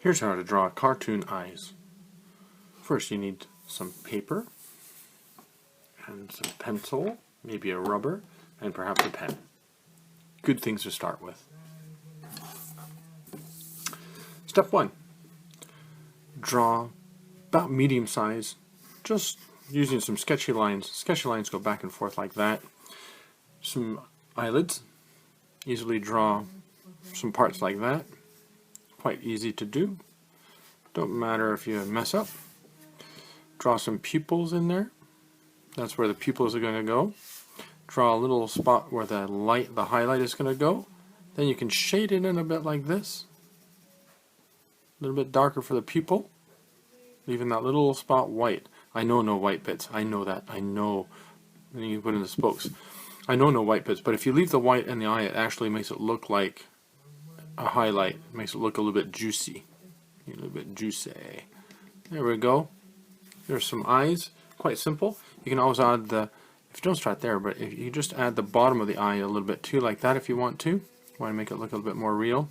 Here's how to draw cartoon eyes. First you need some paper and some pencil, maybe a rubber, and perhaps a pen. Good things to start with. Step 1. Draw about medium size, just using some sketchy lines. Sketchy lines go back and forth like that. Some eyelids. Easily draw some parts like that. Quite easy to do. Don't matter if you mess up. Draw some pupils in there. That's where the pupils are going to go. Draw a little spot where the highlight is going to go. Then you can shade it in a bit like this. A little bit darker for the pupil. Leaving that little spot white. I know no white bits. I know that. I know. Then you put in the spokes. I know no white bits, but if you leave the white in the eye, it actually makes it look like a highlight. It makes it look a little bit juicy. A little bit juicy. There we go. There's some eyes. Quite simple. You can always add the, if you don't start there, but if you just add the bottom of the eye a little bit too, like that if you want to. Want to make it look a little bit more real.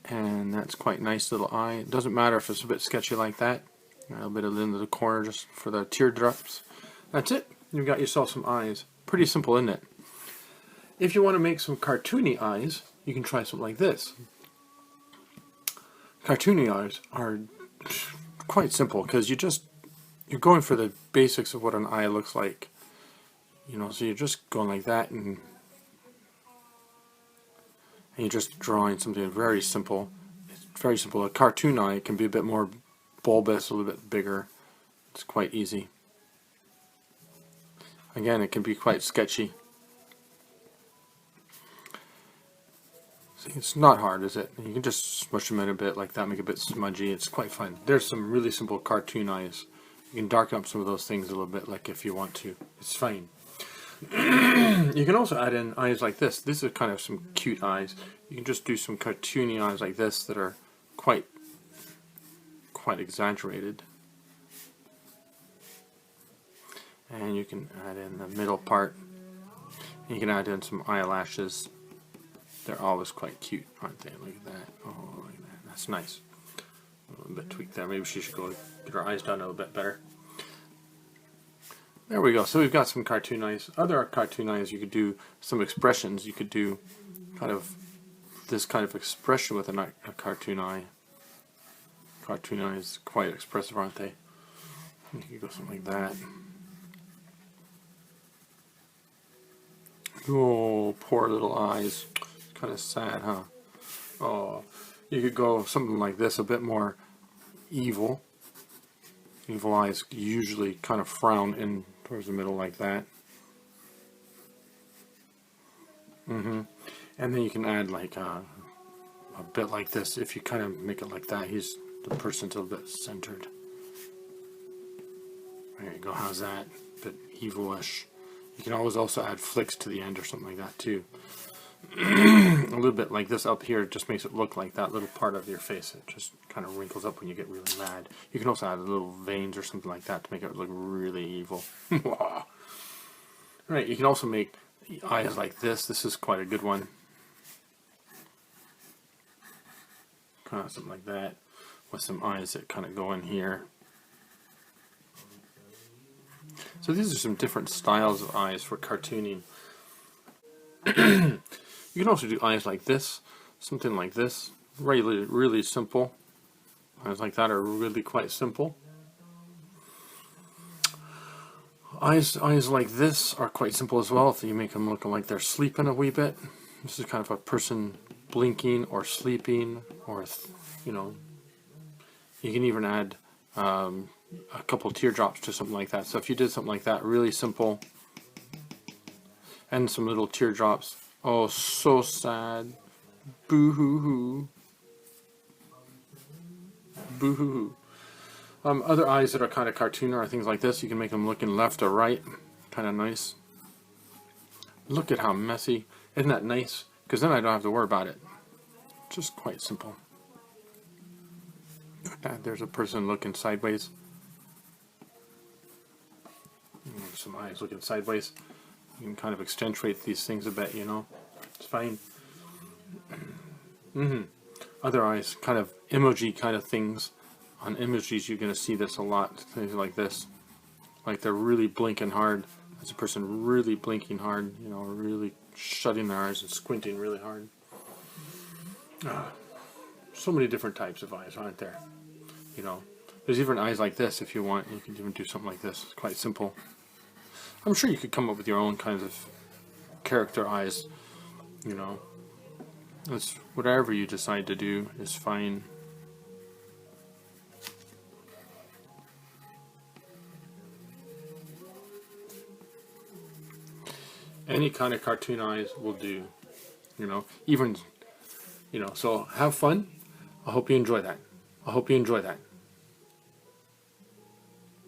And that's quite nice little eye. It doesn't matter if it's a bit sketchy like that. A little bit of into the corner just for the teardrops. That's it. You've got yourself some eyes. Pretty simple, isn't it? If you want to make some cartoony eyes, you can try something like this. Cartoony eyes are quite simple because you're going for the basics of what an eye looks like. You know, so you're just going like that and you're just drawing something very simple. It's very simple. A cartoon eye can be a bit more bulbous, a little bit bigger. It's quite easy. Again, it can be quite sketchy. See, it's not hard, is it? You can just smush them in a bit like that, make it a bit smudgy. It's quite fun. There's some really simple cartoon eyes. You can darken up some of those things a little bit, like if you want to. It's fine. You can also add in eyes like this. These are kind of some cute eyes. You can just do some cartoony eyes like this that are quite exaggerated. And you can add in the middle part. You can add in some eyelashes. They're always quite cute, aren't they? Look at that. Oh, look at that. That's nice. A little bit tweaked there. Maybe she should go get her eyes done a little bit better. There we go. So we've got some cartoon eyes. Other cartoon eyes, you could do some expressions. You could do kind of this kind of expression with a cartoon eye. Cartoon eyes quite expressive, aren't they? You could go something like that. Oh, poor little eyes. Kind of sad, huh? Oh, you could go something like this, a bit more evil. Evil eyes usually kind of frown in towards the middle like that. And then you can add like a bit like this. If you kind of make it like that, the person's a little bit centered. There you go. How's that? A bit evilish. You can always also add flicks to the end or something like that too. A little bit like this up here just makes it look like that little part of your face. It just kind of wrinkles up when you get really mad. You can also add little veins or something like that to make it look really evil. Right, you can also make eyes like this. This is quite a good one. Kind of something like that with some eyes that kind of go in here. So these are some different styles of eyes for cartooning. You can also do eyes like this, something like this. Really simple. Eyes like that are really quite simple. Eyes like this are quite simple as well. If you make them look like they're sleeping a wee bit. This is kind of a person blinking or sleeping, or you know. You can even add a couple teardrops to something like that. So if you did something like that, really simple, and some little teardrops. Oh, so sad. Boo-hoo-hoo. Boo-hoo-hoo. Other eyes that are kind of cartoon are things like this. You can make them looking left or right. Kind of nice. Look at how messy. Isn't that nice? Because then I don't have to worry about it. Just quite simple. There's a person looking sideways. Some eyes looking sideways. You can kind of accentuate these things a bit, you know. It's fine. other eyes, kind of emoji kind of things. On emojis, you're going to see this a lot. Things like this. Like they're really blinking hard. That's a person really blinking hard, you know, really shutting their eyes and squinting really hard. So many different types of eyes, aren't there? You know, there's even eyes like this if you want. You can even do something like this. It's quite simple. I'm sure you could come up with your own kinds of character eyes, you know. It's whatever you decide to do is fine. Any kind of cartoon eyes will do, you know, even, you know, so have fun. I hope you enjoy that. I hope you enjoy that.